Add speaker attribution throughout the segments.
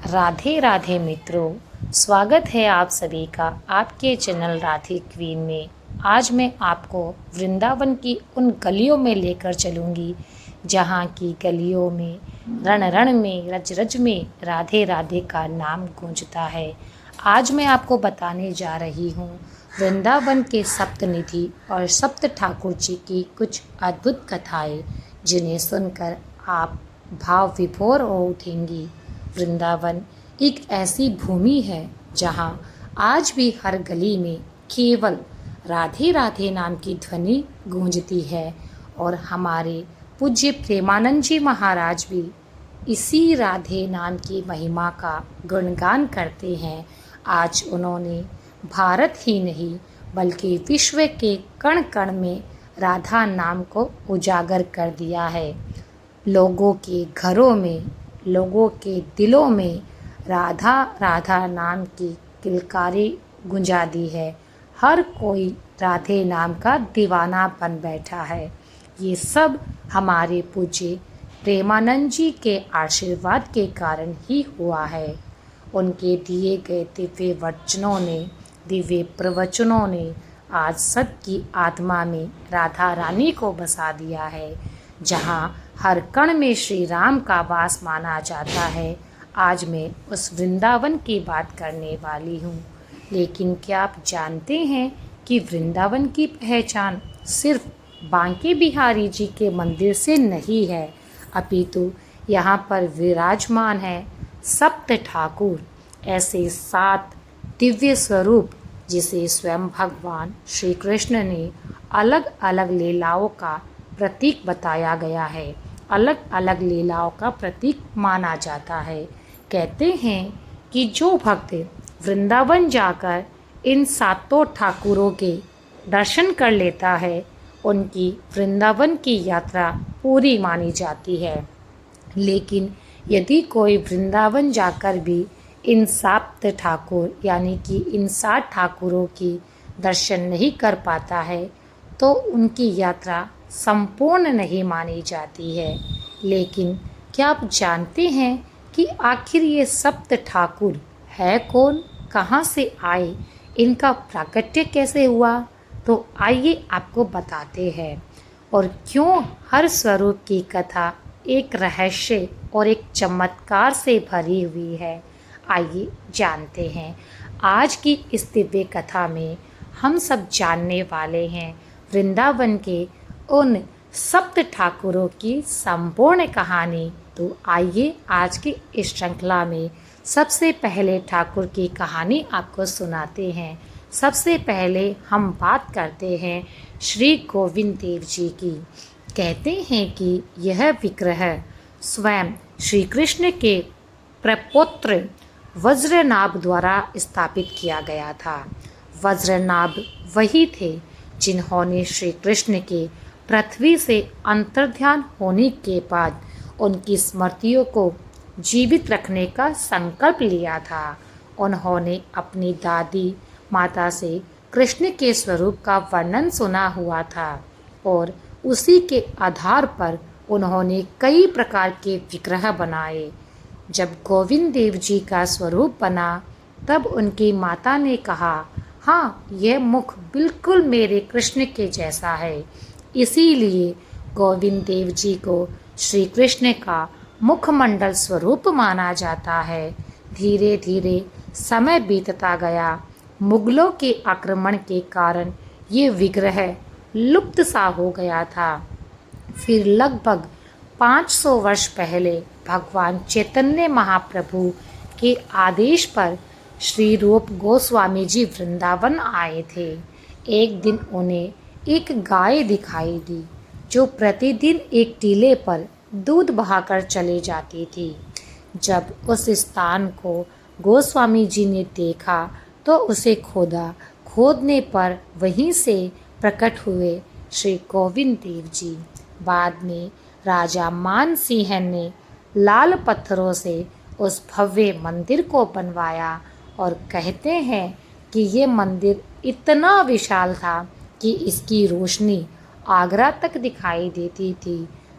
Speaker 1: राधे राधे मित्रों, स्वागत है आप सभी का आपके चैनल राधे क्वीन में। आज मैं आपको वृंदावन की उन गलियों में लेकर चलूँगी जहाँ की गलियों में रण रण में रज रज में राधे राधे का नाम गूंजता है। आज मैं आपको बताने जा रही हूँ वृंदावन के सप्तनिधि और सप्त ठाकुर जी की कुछ अद्भुत कथाएँ, जिन्हें सुनकर आप भाव विभोर हो उठेंगी। वृंदावन एक ऐसी भूमि है जहाँ आज भी हर गली में केवल राधे राधे नाम की ध्वनि गूंजती है और हमारे पूज्य प्रेमानंद जी महाराज भी इसी राधे नाम की महिमा का गुणगान करते हैं। आज उन्होंने भारत ही नहीं बल्कि विश्व के कण कण में राधा नाम को उजागर कर दिया है। लोगों के घरों में, लोगों के दिलों में राधा राधा नाम की किलकारी गुंजा दी है। हर कोई राधे नाम का दीवाना बन बैठा है। ये सब हमारे पूज्य प्रेमानंद जी के आशीर्वाद के कारण ही हुआ है। उनके दिए गए दिव्य वचनों ने, दिव्य प्रवचनों ने आज सबकी आत्मा में राधा रानी को बसा दिया है। जहाँ हर कण में श्री राम का वास माना जाता है, आज मैं उस वृंदावन की बात करने वाली हूँ। लेकिन क्या आप जानते हैं कि वृंदावन की पहचान सिर्फ बांके बिहारी जी के मंदिर से नहीं है, अपितु यहाँ पर विराजमान है सप्त ठाकुर, ऐसे 7 दिव्य स्वरूप जिसे स्वयं भगवान श्री कृष्ण ने अलग अलग लीलाओं का प्रतीक बताया गया है, अलग अलग लीलाओं का प्रतीक माना जाता है। कहते हैं कि जो भक्त वृंदावन जाकर इन 7 ठाकुरों के दर्शन कर लेता है, उनकी वृंदावन की यात्रा पूरी मानी जाती है। लेकिन यदि कोई वृंदावन जाकर भी इन 7 ठाकुर यानी कि इन 7 ठाकुरों की दर्शन नहीं कर पाता है, तो उनकी यात्रा संपूर्ण नहीं मानी जाती है। लेकिन क्या आप जानते हैं कि आखिर ये सप्त ठाकुर है कौन, कहाँ से आए, इनका प्राकट्य कैसे हुआ? तो आइए आपको बताते हैं। और क्यों हर स्वरूप की कथा एक रहस्य और एक चमत्कार से भरी हुई है, आइए जानते हैं। आज की इस दिव्य कथा में हम सब जानने वाले हैं वृंदावन के उन सप्त ठाकुरों की संपूर्ण कहानी। तो आइए आज की इस श्रृंखला में सबसे पहले ठाकुर की कहानी आपको सुनाते हैं। सबसे पहले हम बात करते हैं श्री गोविंद देव जी की। कहते हैं कि यह विग्रह स्वयं श्री कृष्ण के प्रपौत्र वज्रनाभ द्वारा स्थापित किया गया था। वज्रनाभ वही थे जिन्होंने श्री कृष्ण के पृथ्वी से अंतर्ध्यान होने के बाद उनकी स्मृतियों को जीवित रखने का संकल्प लिया था। उन्होंने अपनी दादी माता से कृष्ण के स्वरूप का वर्णन सुना हुआ था और उसी के आधार पर उन्होंने कई प्रकार के विग्रह बनाए। जब गोविंद देव जी का स्वरूप बना, तब उनकी माता ने कहा, हाँ, यह मुख बिल्कुल मेरे कृष्ण के जैसा है। इसीलिए गोविंद देव जी को श्री कृष्ण का मुखमंडल स्वरूप माना जाता है। धीरे धीरे समय बीतता गया। मुगलों के आक्रमण के कारण ये विग्रह लुप्त सा हो गया था। फिर लगभग 500 वर्ष पहले भगवान चैतन्य महाप्रभु के आदेश पर श्री रूप गोस्वामी जी वृंदावन आए थे। एक दिन उन्हें एक गाय दिखाई दी जो प्रतिदिन एक टीले पर दूध बहाकर चले जाती थी। जब उस स्थान को गोस्वामी जी ने देखा तो उसे खोदा। खोदने पर वहीं से प्रकट हुए श्री गोविंद देव जी। बाद में राजा मान सिंह ने लाल पत्थरों से उस भव्य मंदिर को बनवाया और कहते हैं कि ये मंदिर इतना विशाल था कि इसकी रोशनी आगरा तक दिखाई देती थी।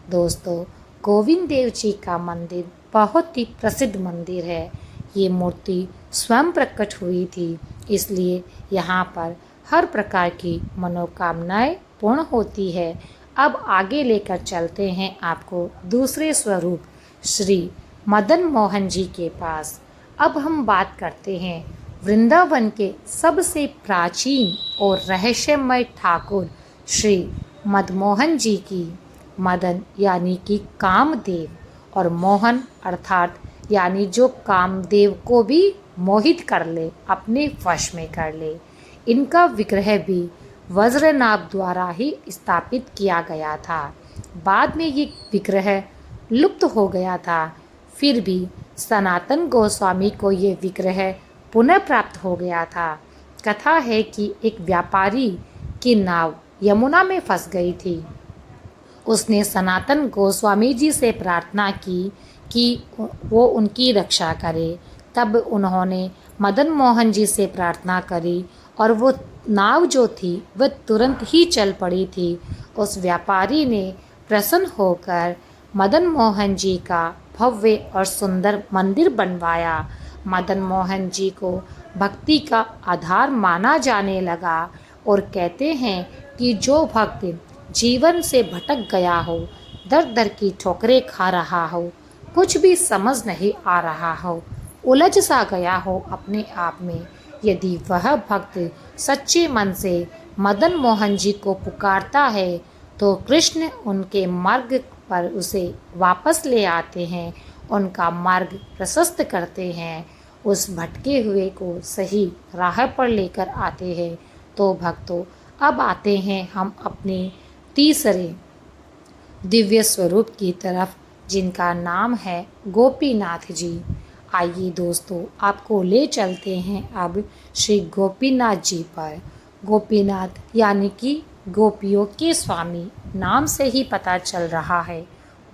Speaker 1: दोस्तों, गोविंद देव जी का मंदिर बहुत ही प्रसिद्ध मंदिर है। ये मूर्ति स्वयं प्रकट हुई थी, इसलिए यहाँ पर हर प्रकार की मनोकामनाएं पूर्ण होती है। अब आगे लेकर चलते हैं आपको दूसरे स्वरूप श्री मदन मोहन जी के पास। अब हम बात करते हैं वृंदावन के सबसे प्राचीन और रहस्यमय ठाकुर श्री मदमोहन जी की। मदन यानी कि कामदेव और मोहन अर्थात यानी जो कामदेव को भी मोहित कर ले, अपने वश में कर ले। इनका विग्रह भी वज्रनाभ द्वारा ही स्थापित किया गया था। बाद में ये विग्रह लुप्त हो गया था, फिर भी सनातन गोस्वामी को ये विग्रह पुनः प्राप्त हो गया था। कथा है कि एक व्यापारी की नाव यमुना में फंस गई थी। उसने सनातन गोस्वामी जी से प्रार्थना की कि वो उनकी रक्षा करे। तब उन्होंने मदन मोहन जी से प्रार्थना करी और वो नाव जो थी वह तुरंत ही चल पड़ी थी। उस व्यापारी ने प्रसन्न होकर मदन मोहन जी का भव्य और सुंदर मंदिर बनवाया। मदन मोहन जी को भक्ति का आधार माना जाने लगा और कहते हैं कि जो भक्त जीवन से भटक गया हो, दर दर की ठोकरें खा रहा हो, कुछ भी समझ नहीं आ रहा हो, उलझ सा गया हो अपने आप में, यदि वह भक्त सच्चे मन से मदन मोहन जी को पुकारता है तो कृष्ण उनके मार्ग पर उसे वापस ले आते हैं, उनका मार्ग प्रशस्त करते हैं, उस भटके हुए को सही राह पर लेकर आते हैं। तो भक्तों, अब आते हैं हम अपने तीसरे दिव्य स्वरूप की तरफ, जिनका नाम है गोपीनाथ जी। आइए दोस्तों, आपको ले चलते हैं अब श्री गोपीनाथ जी पर। गोपीनाथ यानी कि गोपियों के स्वामी, नाम से ही पता चल रहा है।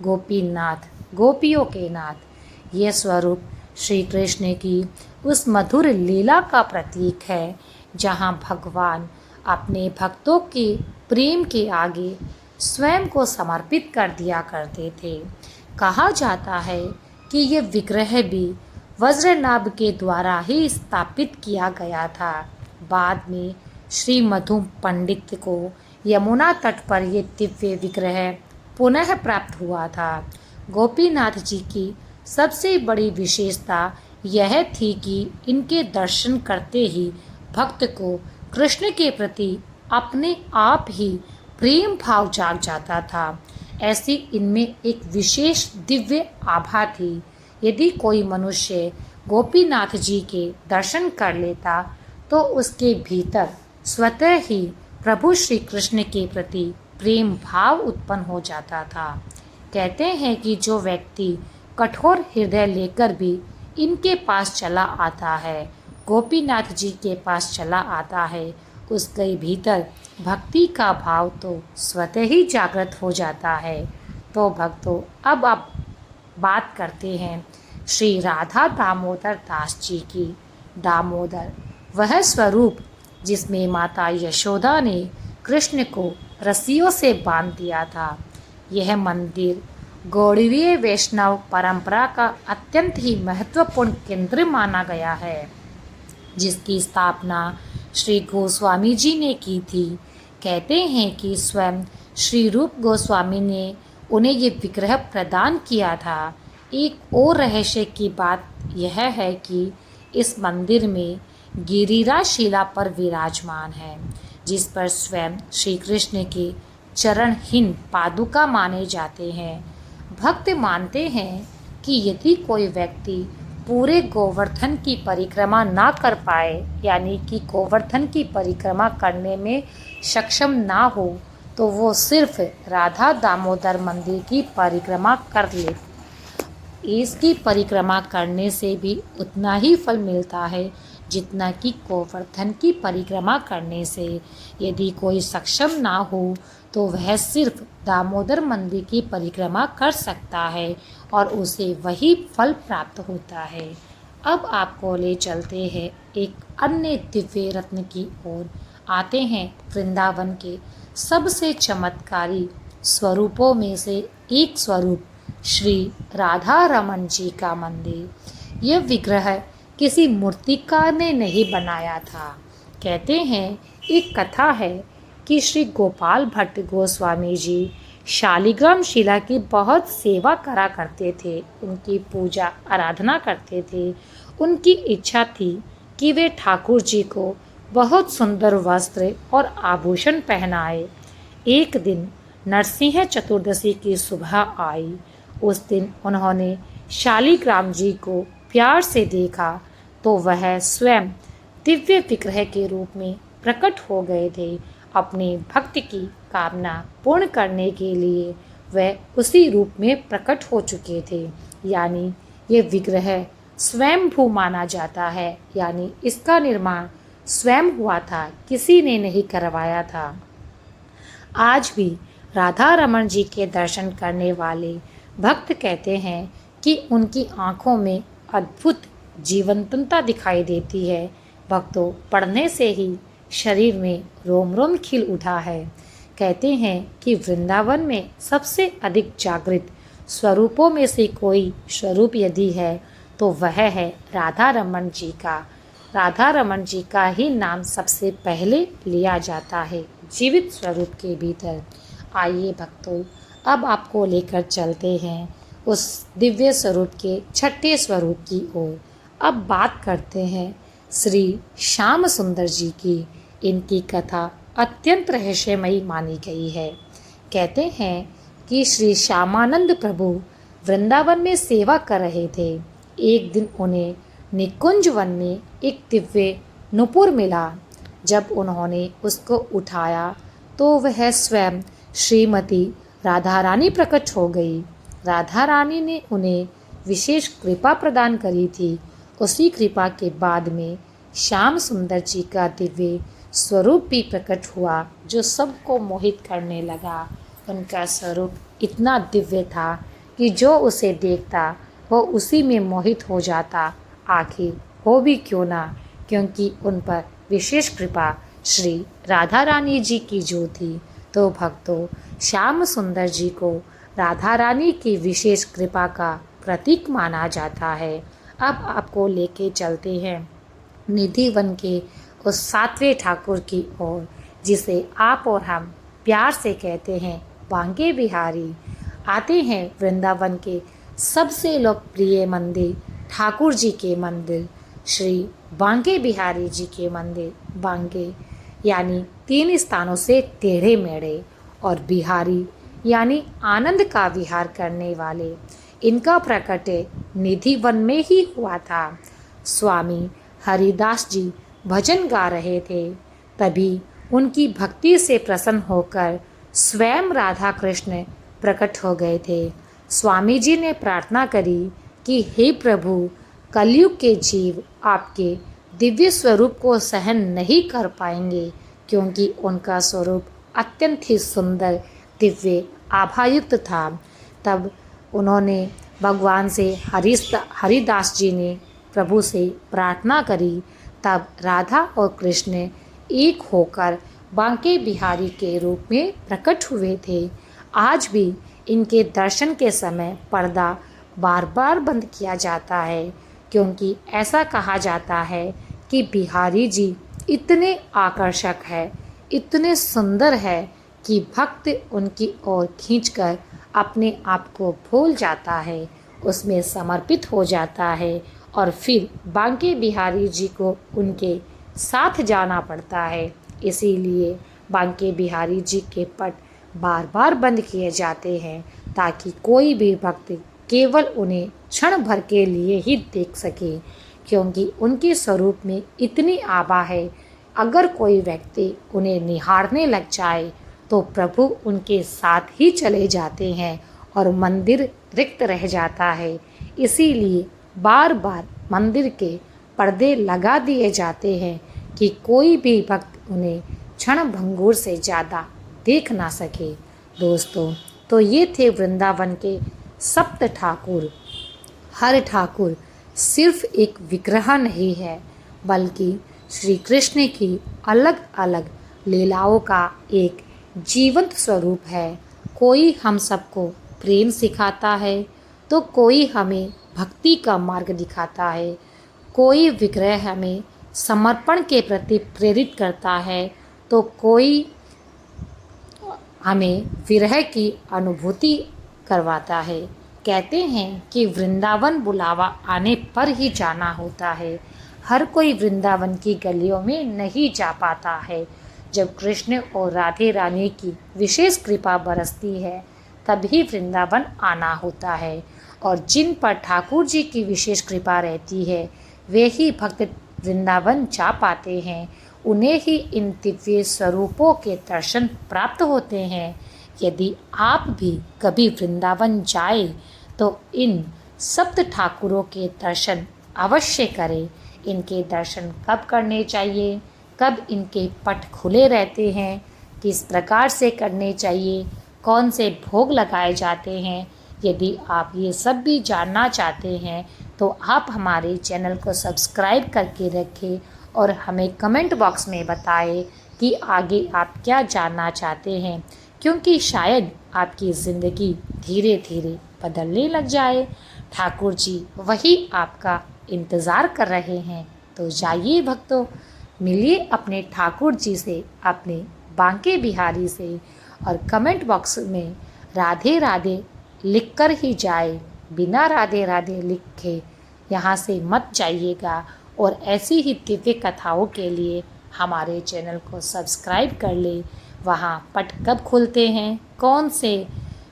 Speaker 1: गोपीनाथ, गोपियों के नाथ। ये स्वरूप श्री कृष्ण की उस मधुर लीला का प्रतीक है, जहाँ भगवान अपने भक्तों के प्रेम के आगे स्वयं को समर्पित कर दिया करते थे। कहा जाता है कि ये विग्रह भी वज्रनाभ के द्वारा ही स्थापित किया गया था। बाद में श्री मधु पंडित को यमुना तट पर ये दिव्य विग्रह पुनः प्राप्त हुआ था। गोपीनाथ जी की सबसे बड़ी विशेषता यह थी कि इनके दर्शन करते ही भक्त को कृष्ण के प्रति अपने आप ही प्रेम भाव जाग जाता था। ऐसी इनमें एक विशेष दिव्य आभा थी। यदि कोई मनुष्य गोपीनाथ जी के दर्शन कर लेता तो उसके भीतर स्वतः ही प्रभु श्री कृष्ण के प्रति प्रेम भाव उत्पन्न हो जाता था। कहते हैं कि जो व्यक्ति कठोर हृदय लेकर भी इनके पास चला आता है, गोपीनाथ जी के पास चला आता है, उसके भीतर भक्ति का भाव तो स्वतः ही जागृत हो जाता है। तो भक्तों, अब आप बात करते हैं श्री राधा दामोदर दास जी की। दामोदर वह स्वरूप जिसमें माता यशोदा ने कृष्ण को रस्सियों से बांध दिया था। यह मंदिर गौड़ीय वैष्णव परंपरा का अत्यंत ही महत्वपूर्ण केंद्र माना गया है, जिसकी स्थापना श्री गोस्वामी जी ने की थी। कहते हैं कि स्वयं श्री रूप गोस्वामी ने उन्हें ये विग्रह प्रदान किया था। एक और रहस्य की बात यह है कि इस मंदिर में गिरिराज शिला पर विराजमान है, जिस पर स्वयं श्री कृष्ण के चरणहीन पादुका माने जाते हैं। भक्त मानते हैं कि यदि कोई व्यक्ति पूरे गोवर्धन की परिक्रमा ना कर पाए, यानी कि गोवर्धन की परिक्रमा करने में सक्षम ना हो, तो वो सिर्फ राधा दामोदर मंदिर की परिक्रमा कर ले। इसकी परिक्रमा करने से भी उतना ही फल मिलता है जितना कि गोवर्धन की परिक्रमा करने से। यदि कोई सक्षम ना हो तो वह सिर्फ दामोदर मंदिर की परिक्रमा कर सकता है और उसे वही फल प्राप्त होता है। अब आपको ले चलते हैं एक अन्य दिव्य रत्न की ओर। आते हैं वृंदावन के सबसे चमत्कारी स्वरूपों में से एक स्वरूप श्री राधा रमन जी का मंदिर। यह विग्रह किसी मूर्तिकार ने नहीं बनाया था। कहते हैं, एक कथा है कि श्री गोपाल भट्ट गोस्वामी जी शालिग्राम शिला की बहुत सेवा करा करते थे, उनकी पूजा आराधना करते थे। उनकी इच्छा थी कि वे ठाकुर जी को बहुत सुंदर वस्त्र और आभूषण पहनाए। एक दिन नरसिंह चतुर्दशी की सुबह आई। उस दिन उन्होंने शालिग्राम जी को प्यार से देखा तो वह स्वयं दिव्य विग्रह के रूप में प्रकट हो गए थे। अपने भक्त की कामना पूर्ण करने के लिए वह उसी रूप में प्रकट हो चुके थे। यानी ये विग्रह स्वयंभू माना जाता है, यानी इसका निर्माण स्वयं हुआ था, किसी ने नहीं करवाया था। आज भी राधा रमन जी के दर्शन करने वाले भक्त कहते हैं कि उनकी आँखों में अद्भुत जीवंतता दिखाई देती है। भक्तों, पढ़ने से ही शरीर में रोम रोम खिल उठा है। कहते हैं कि वृंदावन में सबसे अधिक जागृत स्वरूपों में से कोई स्वरूप यदि है तो वह है राधा रमन जी का। राधा रमन जी का ही नाम सबसे पहले लिया जाता है जीवित स्वरूप के भीतर। आइए भक्तों, अब आपको लेकर चलते हैं उस दिव्य स्वरूप के छठे स्वरूप की ओर। अब बात करते हैं श्री श्याम सुंदर जी की। इनकी कथा अत्यंत रहस्यमयी मानी गई है। कहते हैं कि श्री श्यामानंद प्रभु वृंदावन में सेवा कर रहे थे। एक दिन उन्हें निकुंज वन में एक दिव्य नुपुर मिला। जब उन्होंने उसको उठाया तो वह स्वयं श्रीमती राधा रानी प्रकट हो गई। राधा रानी ने उन्हें विशेष कृपा प्रदान करी थी। उसी कृपा के बाद में श्याम सुंदर जी का दिव्य स्वरूप भी प्रकट हुआ, जो सबको मोहित करने लगा। उनका स्वरूप इतना दिव्य था कि जो उसे देखता वो उसी में मोहित हो जाता। आखिर हो भी क्यों ना, क्योंकि उन पर विशेष कृपा श्री राधा रानी जी की जो थी। तो भक्तों, श्याम सुंदर जी को राधा रानी की विशेष कृपा का प्रतीक माना जाता है। अब आपको लेके चलते हैं निधि वन के उस सातवें ठाकुर की ओर, जिसे आप और हम प्यार से कहते हैं बांके बिहारी। आते हैं वृंदावन के सबसे लोकप्रिय मंदिर ठाकुर जी के मंदिर श्री बांके बिहारी जी के मंदिर। बांके यानी 3 स्थानों से टेढ़े मेढ़े, और बिहारी यानी आनंद का विहार करने वाले। इनका प्रकट निधि वन में ही हुआ था। स्वामी हरिदास जी भजन गा रहे थे, तभी उनकी भक्ति से प्रसन्न होकर स्वयं राधा कृष्ण प्रकट हो गए थे। स्वामी जी ने प्रार्थना करी कि हे प्रभु, कलयुग के जीव आपके दिव्य स्वरूप को सहन नहीं कर पाएंगे, क्योंकि उनका स्वरूप अत्यंत ही सुंदर दिव्य आभायुक्त था। तब उन्होंने भगवान से हरिदास जी ने प्रभु से प्रार्थना करी। तब राधा और कृष्ण एक होकर बांके बिहारी के रूप में प्रकट हुए थे। आज भी इनके दर्शन के समय पर्दा बार बार बंद किया जाता है, क्योंकि ऐसा कहा जाता है कि बिहारी जी इतने आकर्षक है, इतने सुंदर है कि भक्त उनकी ओर खींचकर अपने आप को भूल जाता है, उसमें समर्पित हो जाता है, और फिर बांके बिहारी जी को उनके साथ जाना पड़ता है। इसीलिए बांके बिहारी जी के पट बार बार बंद किए जाते हैं, ताकि कोई भी भक्त केवल उन्हें क्षण भर के लिए ही देख सके, क्योंकि उनके स्वरूप में इतनी आभा है। अगर कोई व्यक्ति उन्हें निहारने लग जाए तो प्रभु उनके साथ ही चले जाते हैं और मंदिर रिक्त रह जाता है। इसीलिए बार बार मंदिर के पर्दे लगा दिए जाते हैं कि कोई भी भक्त उन्हें क्षण भंगुर से ज़्यादा देख ना सके। दोस्तों, तो ये थे वृंदावन के सप्त ठाकुर। हर ठाकुर सिर्फ एक विग्रह नहीं है, बल्कि श्री कृष्ण की अलग अलग लीलाओं का एक जीवंत स्वरूप है। कोई हम सबको प्रेम सिखाता है, तो कोई हमें भक्ति का मार्ग दिखाता है, कोई विग्रह हमें समर्पण के प्रति प्रेरित करता है तो कोई हमें विरह की अनुभूति करवाता है। कहते हैं कि वृंदावन बुलावा आने पर ही जाना होता है। हर कोई वृंदावन की गलियों में नहीं जा पाता है। जब कृष्ण और राधे रानी की विशेष कृपा बरसती है तभी वृंदावन आना होता है, और जिन पर ठाकुर जी की विशेष कृपा रहती है वे ही भक्त वृंदावन जा पाते हैं। उन्हें ही इन दिव्य स्वरूपों के दर्शन प्राप्त होते हैं। यदि आप भी कभी वृंदावन जाए तो इन सप्त ठाकुरों के दर्शन अवश्य करें। इनके दर्शन कब करने चाहिए, कब इनके पट खुले रहते हैं, किस प्रकार से करने चाहिए, कौन से भोग लगाए जाते हैं, यदि आप ये सब भी जानना चाहते हैं तो आप हमारे चैनल को सब्सक्राइब करके रखें और हमें कमेंट बॉक्स में बताएं कि आगे आप क्या जानना चाहते हैं, क्योंकि शायद आपकी ज़िंदगी धीरे धीरे बदलने लग जाए। ठाकुर जी वही आपका इंतज़ार कर रहे हैं। तो जाइए भक्तों, मिलिए अपने ठाकुर जी से, अपने बांके बिहारी से, और कमेंट बॉक्स में राधे राधे लिखकर ही जाए। बिना राधे राधे लिखे यहाँ से मत जाइएगा। और ऐसी ही दिव्य कथाओं के लिए हमारे चैनल को सब्सक्राइब कर ले। वहाँ पट कब खुलते हैं, कौन से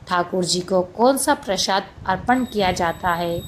Speaker 1: ठाकुर जी को कौन सा प्रसाद अर्पण किया जाता है,